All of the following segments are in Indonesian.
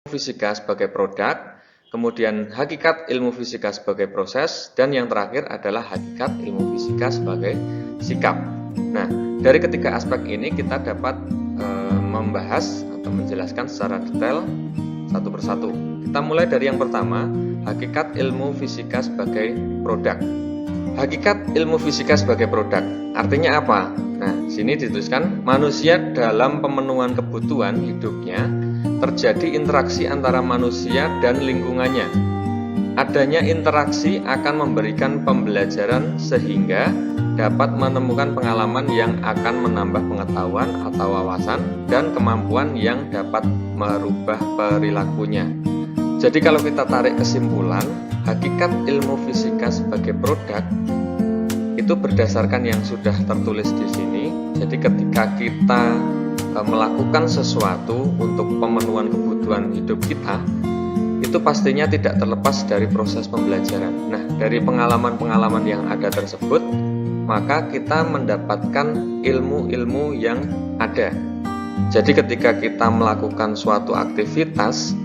fisika sebagai produk, kemudian hakikat ilmu fisika sebagai proses, dan yang terakhir adalah hakikat ilmu fisika sebagai sikap. Nah, dari ketiga aspek ini kita dapat membahas atau menjelaskan secara detail satu persatu. Kita mulai dari yang pertama, hakikat ilmu fisika sebagai produk. Hakikat ilmu fisika sebagai produk artinya apa? Nah, sini dituliskan manusia dalam pemenuhan kebutuhan hidupnya terjadi interaksi antara manusia dan lingkungannya. Adanya interaksi akan memberikan pembelajaran sehingga dapat menemukan pengalaman yang akan menambah pengetahuan atau wawasan dan kemampuan yang dapat merubah perilakunya. Jadi kalau kita tarik kesimpulan, hakikat ilmu fisika sebagai produk itu berdasarkan yang sudah tertulis di sini. Jadi ketika kita melakukan sesuatu untuk pemenuhan kebutuhan hidup kita, itu pastinya tidak terlepas dari proses pembelajaran. Nah, dari pengalaman-pengalaman yang ada tersebut, maka kita mendapatkan ilmu-ilmu yang ada. Jadi ketika kita melakukan suatu aktivitas,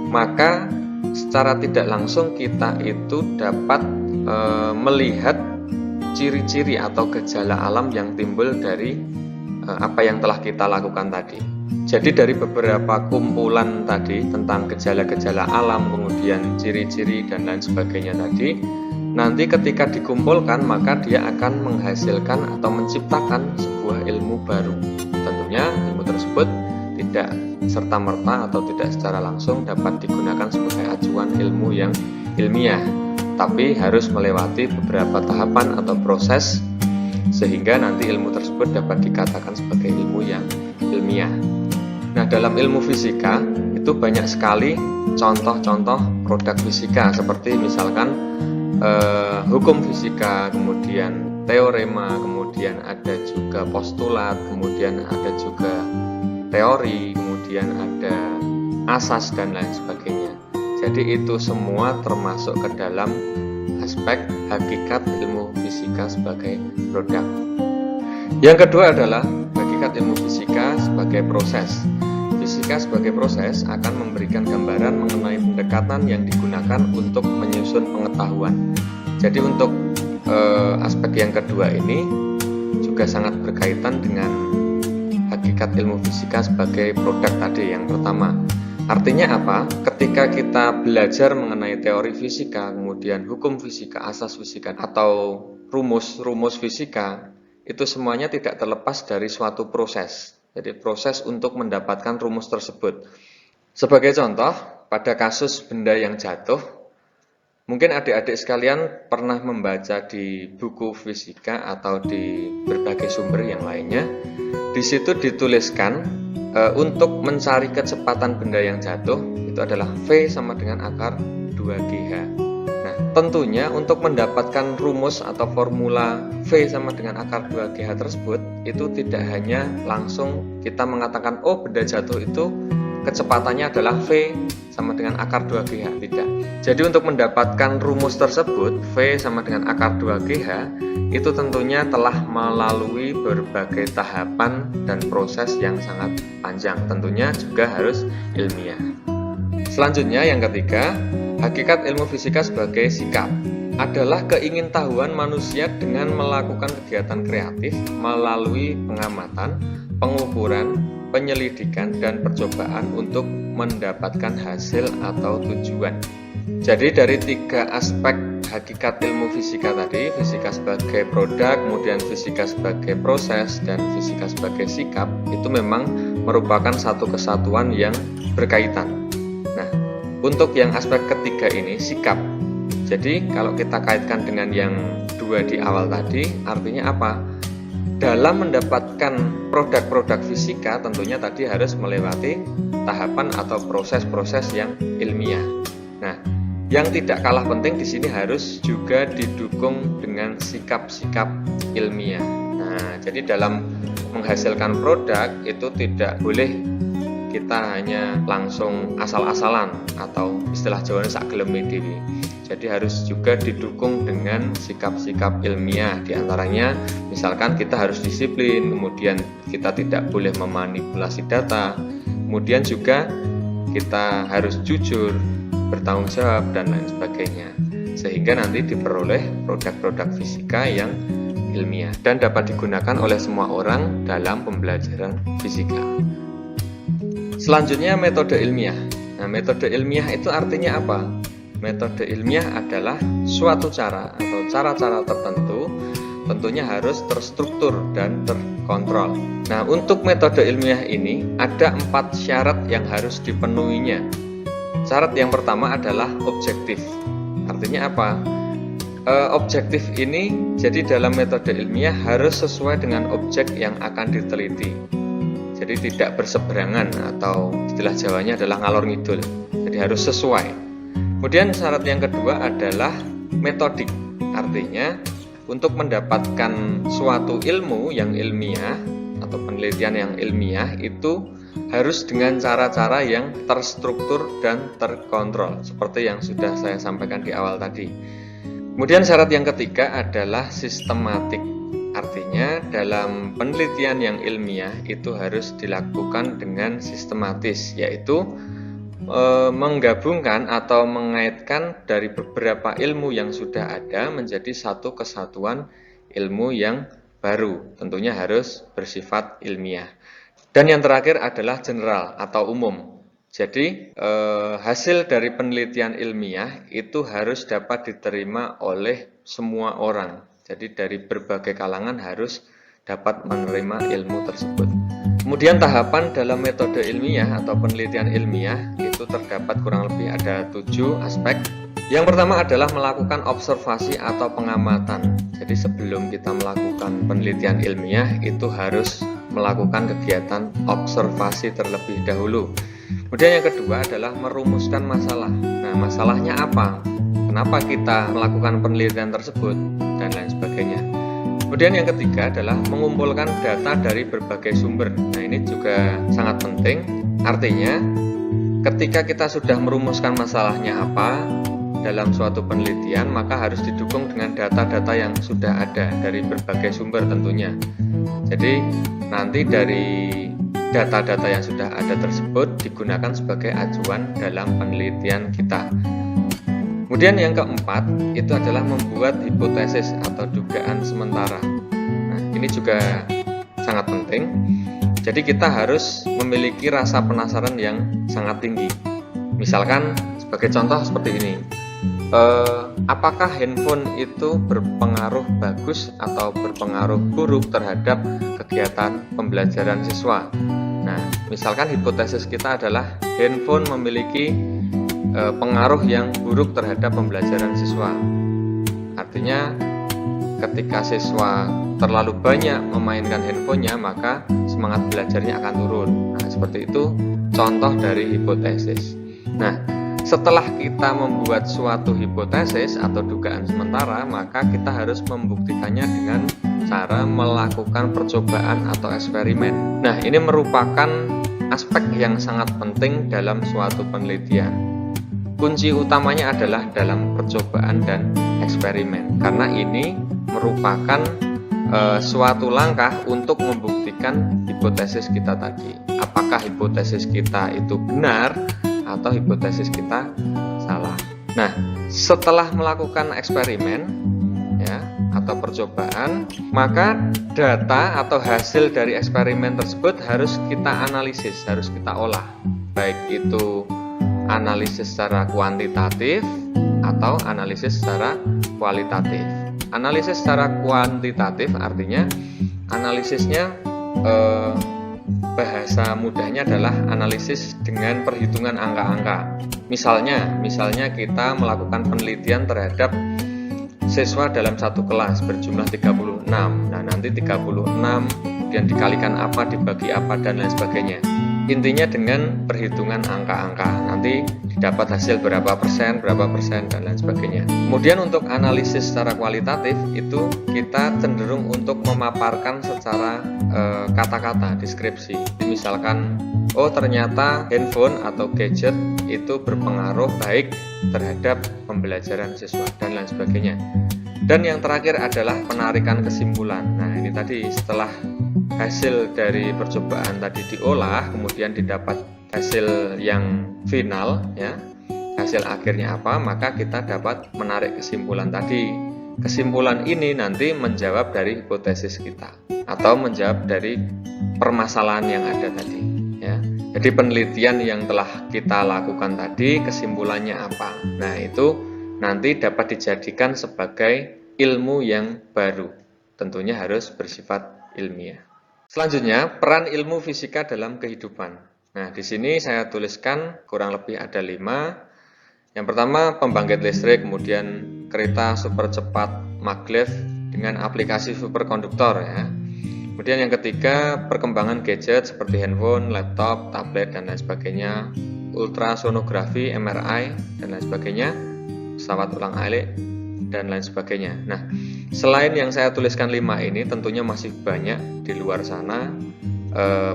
maka secara tidak langsung kita itu dapat melihat ciri-ciri atau gejala alam yang timbul dari apa yang telah kita lakukan tadi. Jadi dari beberapa kumpulan tadi tentang gejala-gejala alam, kemudian ciri-ciri dan lain sebagainya tadi, nanti ketika dikumpulkan maka dia akan menghasilkan atau menciptakan sebuah ilmu baru. Tentunya ilmu tersebut tidak serta-merta atau tidak secara langsung dapat digunakan sebagai acuan ilmu yang ilmiah, tapi harus melewati beberapa tahapan atau proses sehingga nanti ilmu tersebut dapat dikatakan sebagai ilmu yang ilmiah. Nah, dalam ilmu fisika itu banyak sekali contoh-contoh produk fisika, seperti misalkan hukum fisika, kemudian teorema, kemudian ada juga postulat, kemudian ada juga teori, kemudian ada asas dan lain sebagainya. Jadi itu semua termasuk ke dalam aspek hakikat ilmu fisika sebagai produk. Yang kedua adalah hakikat ilmu fisika sebagai proses. Fisika sebagai proses akan memberikan gambaran mengenai pendekatan yang digunakan untuk menyusun pengetahuan. Jadi untuk aspek yang kedua ini juga sangat berkaitan dengan hakikat ilmu fisika sebagai produk tadi yang pertama. Artinya apa? Ketika kita belajar mengenai teori fisika, kemudian hukum fisika, asas fisika, atau rumus-rumus fisika, itu semuanya tidak terlepas dari suatu proses. Jadi proses untuk mendapatkan rumus tersebut. Sebagai contoh, pada kasus benda yang jatuh, mungkin adik-adik sekalian pernah membaca di buku fisika atau di berbagai sumber yang lainnya. Di situ dituliskan untuk mencari kecepatan benda yang jatuh itu adalah V sama dengan akar 2GH. Nah, tentunya untuk mendapatkan rumus atau formula V sama dengan akar 2GH tersebut, itu tidak hanya langsung kita mengatakan, oh benda jatuh itu kecepatannya adalah V sama dengan akar 2GH, tidak. Jadi untuk mendapatkan rumus tersebut, V sama dengan akar 2GH, itu tentunya telah melalui berbagai tahapan dan proses yang sangat panjang. Tentunya juga harus ilmiah. Selanjutnya yang ketiga, hakikat ilmu fisika sebagai sikap adalah keingintahuan manusia dengan melakukan kegiatan kreatif melalui pengamatan, pengukuran, penyelidikan, dan percobaan untuk mendapatkan hasil atau tujuan. Jadi dari tiga aspek hakikat ilmu fisika tadi, fisika sebagai produk, kemudian fisika sebagai proses, dan fisika sebagai sikap, itu memang merupakan satu kesatuan yang berkaitan. Nah, untuk yang aspek ketiga ini, sikap. Jadi kalau kita kaitkan dengan yang dua di awal tadi, artinya apa? Dalam mendapatkan produk-produk fisika tentunya tadi harus melewati tahapan atau proses-proses yang ilmiah. Nah, yang tidak kalah penting di sini harus juga didukung dengan sikap-sikap ilmiah. Nah, jadi dalam menghasilkan produk itu tidak boleh kita hanya langsung asal-asalan atau istilah Jawa sak geleme dhewe. Jadi harus juga didukung dengan sikap-sikap ilmiah. Di antaranya misalkan kita harus disiplin, kemudian kita tidak boleh memanipulasi data, kemudian juga kita harus jujur, bertanggung jawab, dan lain sebagainya, sehingga nanti diperoleh produk-produk fisika yang ilmiah dan dapat digunakan oleh semua orang dalam pembelajaran fisika. Selanjutnya, metode ilmiah. Nah, metode ilmiah itu artinya apa? Metode ilmiah adalah suatu cara atau cara-cara tertentu, tentunya harus terstruktur dan terkontrol. Nah, untuk metode ilmiah ini ada 4 syarat yang harus dipenuhinya. Syarat yang pertama adalah objektif. Artinya apa? Objektif ini jadi dalam metode ilmiah harus sesuai dengan objek yang akan diteliti. Jadi tidak berseberangan, atau istilah Jawanya adalah ngalor ngidul. Jadi harus sesuai. Kemudian syarat yang kedua adalah metodik. Artinya untuk mendapatkan suatu ilmu yang ilmiah atau penelitian yang ilmiah itu harus dengan cara-cara yang terstruktur dan terkontrol, seperti yang sudah saya sampaikan di awal tadi. Kemudian syarat yang ketiga adalah sistematik. Artinya dalam penelitian yang ilmiah itu harus dilakukan dengan sistematis, yaitu menggabungkan atau mengaitkan dari beberapa ilmu yang sudah ada menjadi satu kesatuan ilmu yang baru, tentunya harus bersifat ilmiah. Dan yang terakhir adalah general atau umum. Jadi hasil dari penelitian ilmiah itu harus dapat diterima oleh semua orang. Jadi dari berbagai kalangan harus dapat menerima ilmu tersebut. Kemudian tahapan dalam metode ilmiah atau penelitian ilmiah itu terdapat kurang lebih ada 7 aspek. Yang pertama adalah melakukan observasi atau pengamatan. Jadi sebelum kita melakukan penelitian ilmiah itu harus melakukan kegiatan observasi terlebih dahulu. Kemudian yang kedua adalah merumuskan masalah. Nah, masalahnya apa? Kenapa kita melakukan penelitian tersebut? Dan lain sebagainya. Kemudian yang ketiga adalah mengumpulkan data dari berbagai sumber. Nah, ini juga sangat penting. Artinya, ketika kita sudah merumuskan masalahnya apa dalam suatu penelitian, maka harus didukung dengan data-data yang sudah ada dari berbagai sumber tentunya. Jadi, nanti dari data-data yang sudah ada tersebut digunakan sebagai acuan dalam penelitian kita. Kemudian yang keempat itu adalah membuat hipotesis atau dugaan sementara. Nah, ini juga sangat penting. Jadi kita harus memiliki rasa penasaran yang sangat tinggi. Misalkan sebagai contoh seperti ini, apakah handphone itu berpengaruh bagus atau berpengaruh buruk terhadap kegiatan pembelajaran siswa? Nah, misalkan hipotesis kita adalah handphone memiliki pengaruh yang buruk terhadap pembelajaran siswa. Artinya ketika siswa terlalu banyak memainkan handphonenya, maka semangat belajarnya akan turun. Nah, seperti itu contoh dari hipotesis. Nah, setelah kita membuat suatu hipotesis atau dugaan sementara, maka kita harus membuktikannya dengan cara melakukan percobaan atau eksperimen. Nah, ini merupakan aspek yang sangat penting dalam suatu penelitian. Kunci utamanya adalah dalam percobaan dan eksperimen, karena ini merupakan suatu langkah untuk membuktikan hipotesis kita tadi. Apakah hipotesis kita itu benar atau hipotesis kita salah. Nah, setelah melakukan eksperimen ya atau percobaan, maka data atau hasil dari eksperimen tersebut harus kita analisis, harus kita olah. Baik itu analisis secara kuantitatif atau analisis secara kualitatif. Analisis secara kuantitatif artinya analisisnya bahasa mudahnya adalah analisis dengan perhitungan angka-angka. Misalnya kita melakukan penelitian terhadap siswa dalam satu kelas berjumlah 36. Nah, nanti 36 kemudian dikalikan apa, dibagi apa, dan lain sebagainya. Intinya dengan perhitungan angka-angka, nanti didapat hasil berapa persen, dan lain sebagainya. Kemudian untuk analisis secara kualitatif itu kita cenderung untuk memaparkan secara kata-kata, deskripsi. Misalkan, oh ternyata handphone atau gadget itu berpengaruh baik terhadap pembelajaran siswa, dan lain sebagainya. Dan yang terakhir adalah penarikan kesimpulan. Nah, ini tadi setelah hasil dari percobaan tadi diolah, kemudian didapat hasil yang final ya, hasil akhirnya apa, maka kita dapat menarik kesimpulan tadi. Kesimpulan ini nanti menjawab dari hipotesis kita atau menjawab dari permasalahan yang ada tadi ya. Jadi penelitian yang telah kita lakukan tadi kesimpulannya apa. Nah, itu nanti dapat dijadikan sebagai ilmu yang baru. Tentunya harus bersifat ilmiah. Selanjutnya, peran ilmu fisika dalam kehidupan. Nah, di sini saya tuliskan kurang lebih ada 5. Yang pertama, pembangkit listrik, kemudian kereta super cepat maglev dengan aplikasi superkonduktor ya. Kemudian yang ketiga, perkembangan gadget seperti handphone, laptop, tablet dan lain sebagainya, ultrasonografi, MRI dan lain sebagainya, pesawat ulang-alik dan lain sebagainya. Nah, selain yang saya tuliskan 5 ini, tentunya masih banyak di luar sana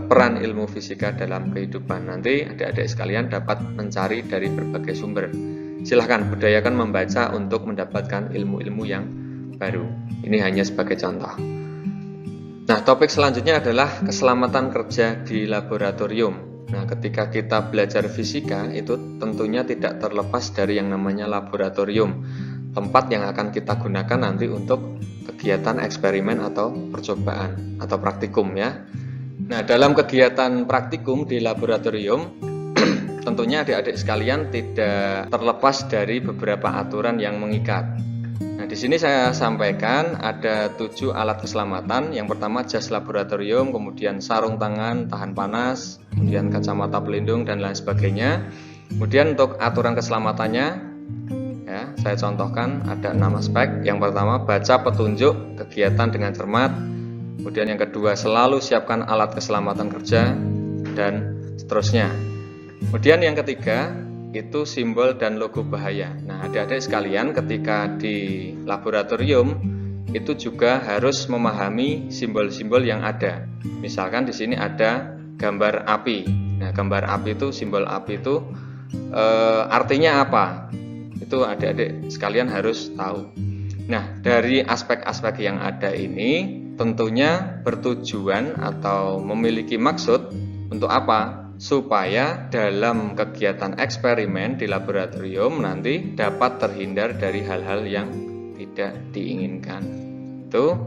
peran ilmu fisika dalam kehidupan. Nanti adik-adik sekalian dapat mencari dari berbagai sumber. Silahkan budayakan membaca untuk mendapatkan ilmu-ilmu yang baru. Ini hanya sebagai contoh. Nah, topik selanjutnya adalah keselamatan kerja di laboratorium. Nah, ketika kita belajar fisika itu tentunya tidak terlepas dari yang namanya laboratorium, tempat yang akan kita gunakan nanti untuk kegiatan eksperimen atau percobaan atau praktikum ya. Nah, dalam kegiatan praktikum di laboratorium tentunya adik-adik sekalian tidak terlepas dari beberapa aturan yang mengikat. Nah, di sini saya sampaikan ada 7 alat keselamatan. Yang pertama jas laboratorium, kemudian sarung tangan tahan panas, kemudian kacamata pelindung dan lain sebagainya. Kemudian untuk aturan keselamatannya ya, saya contohkan ada 6 aspek. Yang pertama, baca petunjuk kegiatan dengan cermat. Kemudian yang kedua, selalu siapkan alat keselamatan kerja dan seterusnya. Kemudian yang ketiga, itu simbol dan logo bahaya. Nah, adik-adik sekalian ketika di laboratorium itu juga harus memahami simbol-simbol yang ada. Misalkan di sini ada gambar api. Nah, gambar api itu, simbol api itu artinya apa? Itu adik-adik sekalian harus tahu. Nah, dari aspek-aspek yang ada ini tentunya bertujuan atau memiliki maksud untuk apa? Supaya dalam kegiatan eksperimen di laboratorium nanti dapat terhindar dari hal-hal yang tidak diinginkan. Itu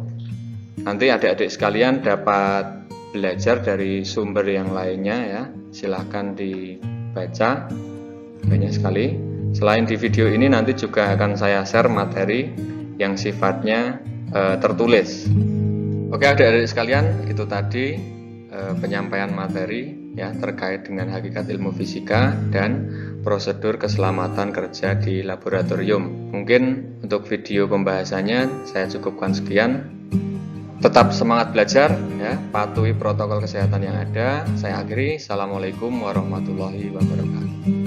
nanti adik-adik sekalian dapat belajar dari sumber yang lainnya ya. Silahkan dibaca, banyak sekali. Selain di video ini nanti juga akan saya share materi yang sifatnya tertulis. Oke adik-adik sekalian, itu tadi penyampaian materi ya terkait dengan hakikat ilmu fisika dan prosedur keselamatan kerja di laboratorium. Mungkin untuk video pembahasannya saya cukupkan sekian. Tetap semangat belajar ya, patuhi protokol kesehatan yang ada. Saya akhiri. Assalamualaikum warahmatullahi wabarakatuh.